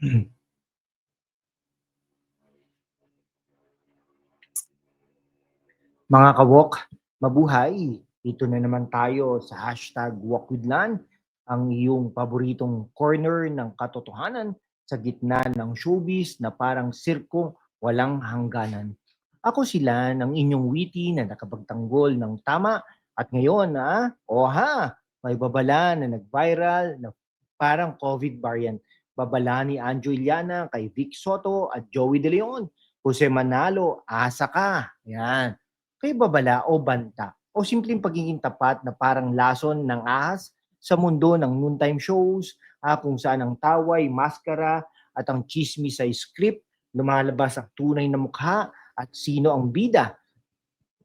Mga kawok, mabuhay! Dito na naman tayo sa hashtag #WalkWithLan, ang iyong paboritong corner ng katotohanan sa gitna ng showbiz na parang sirkong walang hangganan. Ako sila ng inyong witty na nakapagtanggol ng tama at ngayon, may babala na nag-viral na parang COVID variant. Babala ni Anjo Iliana kay Vic Soto at Joey De Leon. Jose Manalo, asa ka. Yan. Kay babala o banta o simpleng pagiging tapat na parang lason ng ahas sa mundo ng noontime shows, kung saan ang taway, maskara at ang chismis sa script, lumalabas ang tunay na mukha at sino ang bida.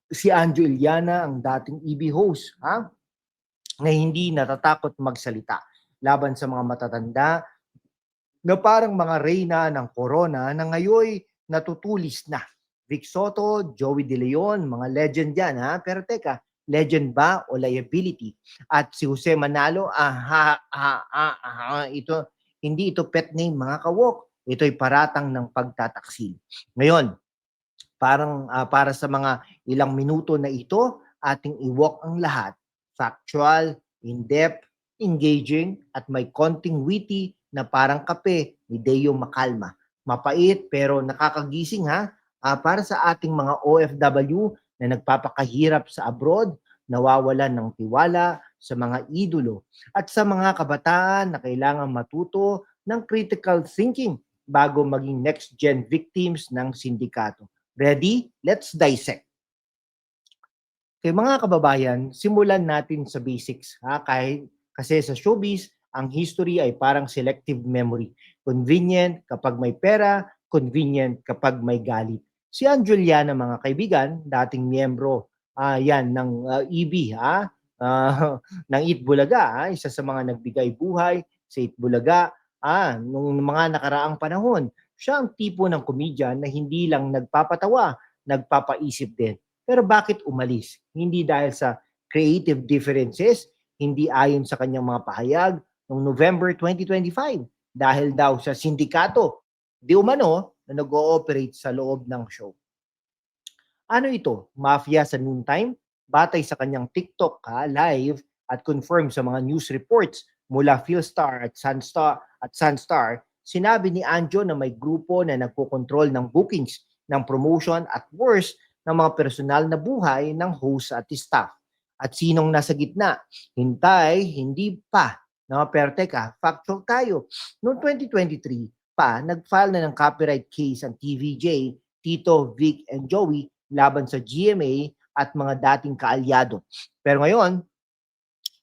Si Anjo Iliana ang dating EB host, na hindi natatakot magsalita laban sa mga matatanda na parang mga reyna ng corona na ngayon natutulis na. Vic Soto, Joey De Leon, mga legend yan Pero teka, legend ba o liability? At si Jose Manalo, hindi ito pet name mga kawok. Ito'y paratang ng pagtataksil. Ngayon, para sa mga ilang minuto na ito, ating i-walk ang lahat. Factual, in-depth, engaging, at may konting witty na parang kape ni Deo Makalma. Mapait pero nakakagising para sa ating mga OFW na nagpapakahirap sa abroad, nawawalan ng tiwala sa mga idolo, at sa mga kabataan na kailangan matuto ng critical thinking bago maging next-gen victims ng sindikato. Ready? Let's dissect. Kaya mga kababayan, simulan natin sa basics. Kasi sa showbiz, ang history ay parang selective memory. Convenient kapag may pera, convenient kapag may galit. Si Anjuliana, mga kaibigan, dating miyembro yan ng EB, ng Itbulaga, isa sa mga nagbigay buhay sa Itbulaga nung mga nakaraang panahon. Siya ang tipo ng komedyan na hindi lang nagpapatawa, nagpapaisip din. Pero bakit umalis? Hindi dahil sa creative differences, hindi ayon sa kanyang mga pahayag noong November 2025 dahil daw sa sindikato di umano na nag-ooperate sa loob ng show. Ano ito? Mafia sa noontime? Batay sa kanyang TikTok live at confirm sa mga news reports mula Philstar at Sunstar, sinabi ni Anjo na may grupo na nagkokontrol ng bookings, ng promotion at worse, ng mga personal na buhay ng host at staff. At sinong nasa gitna? Hintay, hindi pa. No, pero teka, factual tayo. Noong 2023 pa, nag-file na ng copyright case ang TVJ, Tito, Vic, and Joey laban sa GMA at mga dating kaalyado. Pero ngayon,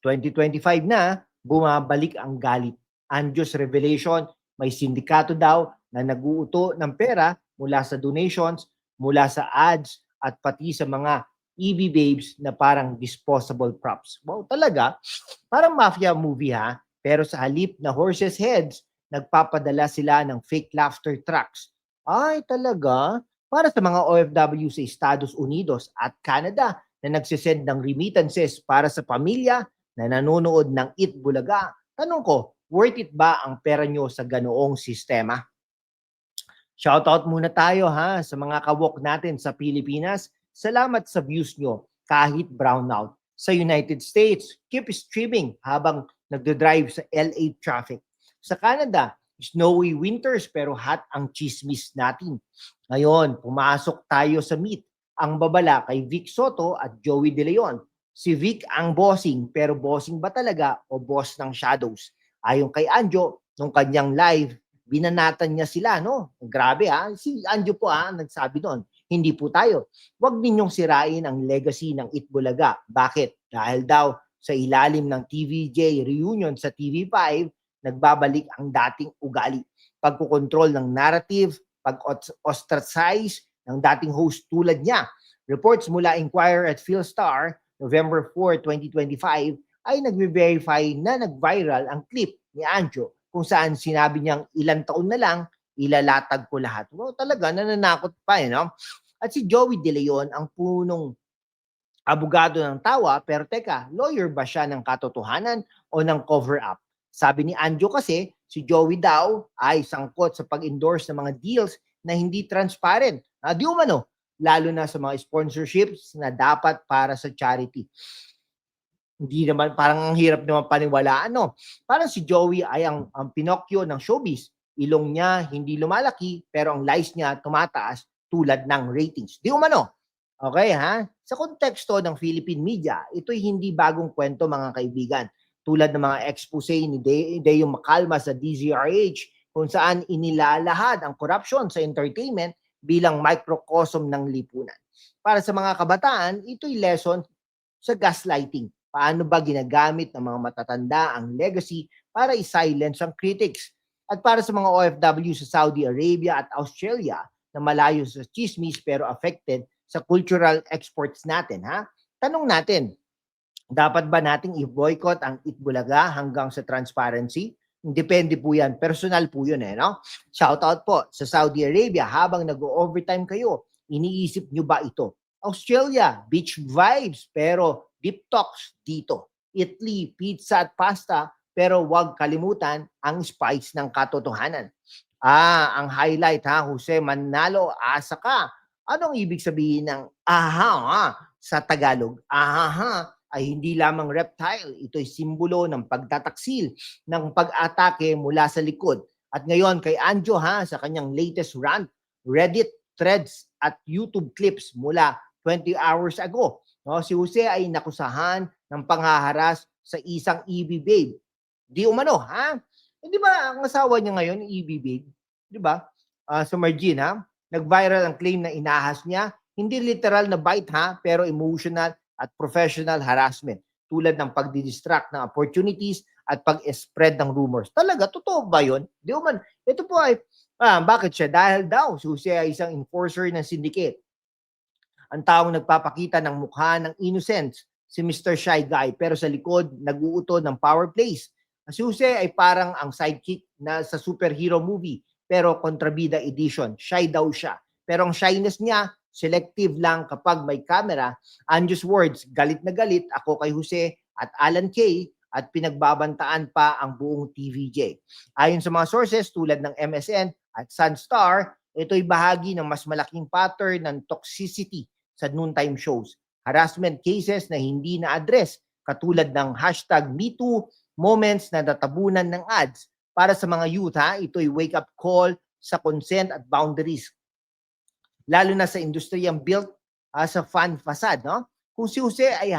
2025 na, bumabalik ang galit. Anjos revelation, may sindikato daw na nag-uuto ng pera mula sa donations, mula sa ads, at pati sa mga EB babes na parang disposable props. Wow, talaga, parang mafia movie pero sa halip na horses heads, nagpapadala sila ng fake laughter tracks. Ay, talaga? Para sa mga OFW sa Estados Unidos at Canada na nagsisend ng remittances para sa pamilya na nanonood ng Eat Bulaga, tanong ko, worth it ba ang pera nyo sa ganoong sistema? Shoutout muna tayo sa mga kawok natin sa Pilipinas. Salamat sa views nyo kahit brownout. Sa United States, keep streaming habang nagdodrive sa LA traffic. Sa Canada, snowy winters pero hot ang chismis natin. Ngayon, pumasok tayo sa meet. Ang babala kay Vic Soto at Joey De Leon. Si Vic ang bossing, pero bossing ba talaga o boss ng shadows? Ayon kay Anjo, nung kanyang live, binanatan niya sila, no? Grabe Si Anjo po nagsabi doon. Hindi po tayo. Huwag ninyong sirain ang legacy ng Itbulaga. Bakit? Dahil daw sa ilalim ng TVJ reunion sa TV5, nagbabalik ang dating ugali. Pagkukontrol ng narrative, pag-ostracize ng dating host tulad niya. Reports mula Inquirer at Philstar, November 4, 2025, ay nagbe-verify na nag-viral ang clip ni Anjo kung saan sinabi niyang ilang taon na lang, ilalatag ko lahat. Wow, talaga, nananakot pa no? At si Joey De Leon, ang punong abogado ng tawa, pero teka, lawyer ba siya ng katotohanan o ng cover-up? Sabi ni Anjo kasi, si Joey daw ay sangkot sa pag-endorse ng mga deals na hindi transparent. Di umano, lalo na sa mga sponsorships na dapat para sa charity. Hindi naman, parang ang hirap naman paniwalaan, no? Parang si Joey ay ang Pinocchio ng showbiz. Ilong niya hindi lumalaki, pero ang lies niya tumataas tulad ng ratings. Di umano. Okay, ha? Sa konteksto ng Philippine media, ito'y hindi bagong kwento, mga kaibigan. Tulad ng mga expose ni Deo Macalma sa DZRH, kung saan inilalahad ang corruption sa entertainment bilang microcosm ng lipunan. Para sa mga kabataan, ito'y lesson sa gaslighting. Paano ba ginagamit ng mga matatanda ang legacy para i-silence ang critics? At para sa mga OFW sa Saudi Arabia at Australia na malayo sa chismis pero affected sa cultural exports natin, ha? Tanong natin, dapat ba nating i-boycott ang Itbulaga hanggang sa transparency? Depende po yan. Personal po yun, no? Shout out po sa Saudi Arabia, habang nag-overtime kayo, iniisip nyo ba ito? Australia, beach vibes, pero deep talks dito. Italy, pizza at pasta, pero huwag kalimutan ang spice ng katotohanan. Ang highlight, ha, Jose Manalo, asa ka. Anong ibig sabihin ng sa Tagalog? Ay hindi lamang reptile, ito'y simbolo ng pagtataksil, ng pag-atake mula sa likod. At ngayon kay Anjo, ha, sa kanyang latest rant, Reddit threads at YouTube clips mula 20 hours ago. No, si Jose ay nakusahan ng panghaharas sa isang EB babe. Di umano, ha? Hindi ba ang asawa niya ngayon, EB babe? Di ba? So Margin, ha? Nag-viral ang claim na inahas niya. Hindi literal na bite, ha? Pero emotional at professional harassment, tulad ng pagdidistract ng opportunities at pag-spread ng rumors. Talaga, totoo ba yun? Di man, ito po ay, bakit siya? Dahil daw, Susi ay isang enforcer ng syndicate. Ang taong nagpapakita ng mukha ng innocence, si Mr. Shy Guy, pero sa likod, nag-uuto ng power plays. Si Jose ay parang ang sidekick na sa superhero movie, pero kontrabida edition. Shy daw siya. Pero ang shyness niya, selective lang kapag may camera. Anjo's words, galit na galit ako kay Jose at Alan Kay at pinagbabantaan pa ang buong TVJ. Ayon sa mga sources tulad ng MSN at Sunstar, ito'y bahagi ng mas malaking pattern ng toxicity sa noontime shows. Harassment cases na hindi na-address katulad ng #MeToo, moments na natabunan ng ads. Para sa mga youth, ha, ito'y wake-up call sa consent at boundaries, lalo na sa industriyang built as a fan facade, no? Kung si Jose ay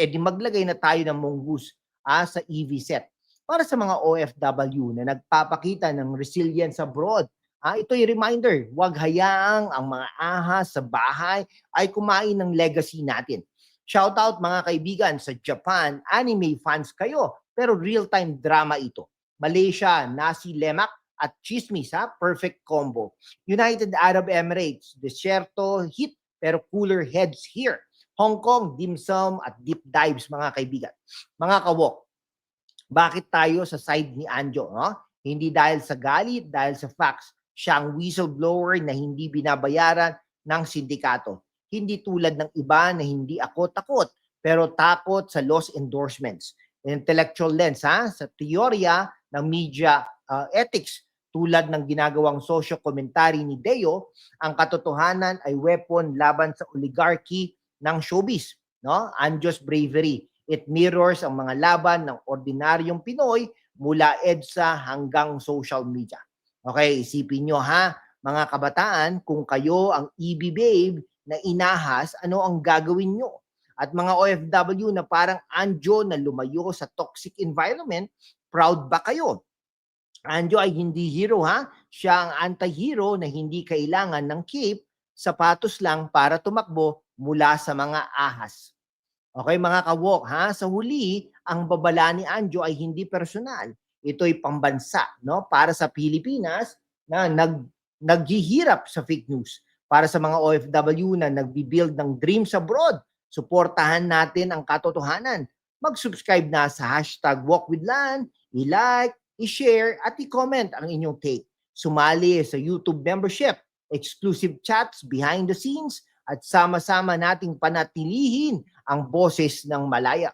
di maglagay na tayo ng mongoose sa EV set. Para sa mga OFW na nagpapakita ng resilience abroad, ito'y reminder, huwag hayaang ang mga ahas sa bahay ay kumain ng legacy natin. Shout out mga kaibigan sa Japan, anime fans kayo, pero real-time drama ito. Malaysia, nasi lemak at chismis, perfect combo. United Arab Emirates, desierto, heat, pero cooler heads here. Hong Kong, dim sum at deep dives, mga kaibigan. Mga kawok, bakit tayo sa side ni Anjo? No? Hindi dahil sa galit, dahil sa facts. Siya ang whistleblower na hindi binabayaran ng sindikato. Hindi tulad ng iba na hindi ako takot, pero takot sa loss endorsements. Intellectual lens, sa teorya ng media ethics, tulad ng ginagawang socio-commentary ni Deo, ang katotohanan ay weapon laban sa oligarchy ng showbiz. No? Anjo's bravery. It mirrors ang mga laban ng ordinaryong Pinoy mula EDSA hanggang social media. Okay, isipin nyo, mga kabataan, kung kayo ang EB babe na inahas, ano ang gagawin nyo? At mga OFW na parang Anjo na lumayo sa toxic environment, proud ba kayo? Anjo ay hindi hero, Siya ang anti-hero na hindi kailangan ng cape, sapatos lang para tumakbo mula sa mga ahas. Okay mga kawok, sa huli, ang babala ni Anjo ay hindi personal. Ito'y pambansa, no? Para sa Pilipinas na naghihirap sa fake news. Para sa mga OFW na nagbi-build ng dreams abroad, suportahan natin ang katotohanan. Mag-subscribe na sa #WalkWithLan, i-like, i-share at i-comment ang inyong take. Sumali sa YouTube membership, exclusive chats behind the scenes, at sama-sama nating panatilihin ang boses ng Malaya.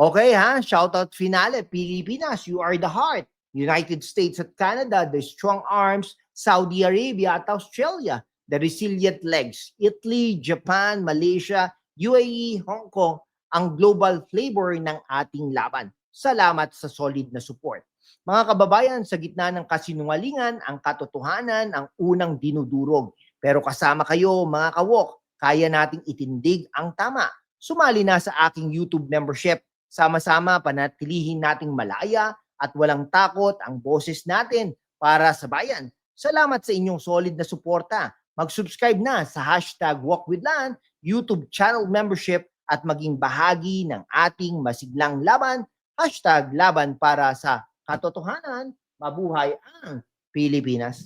Okay ha, shoutout finale, Pilipinas, you are the heart. United States at Canada, the strong arms, Saudi Arabia at Australia, the resilient legs, Italy, Japan, Malaysia, UAE, Hong Kong, ang global flavor ng ating laban. Salamat sa solid na support. Mga kababayan, sa gitna ng kasinungalingan, ang katotohanan ang unang dinudurog. Pero kasama kayo, mga kawok, kaya nating itindig ang tama. Sumali na sa aking YouTube membership. Sama-sama panatilihin nating malaya at walang takot ang boses natin para sa bayan. Salamat sa inyong solid na suporta. Mag-subscribe na sa hashtag #WalkWithLan, YouTube channel membership at maging bahagi ng ating masiglang laban, hashtag laban para sa katotohanan. Mabuhay ang Pilipinas.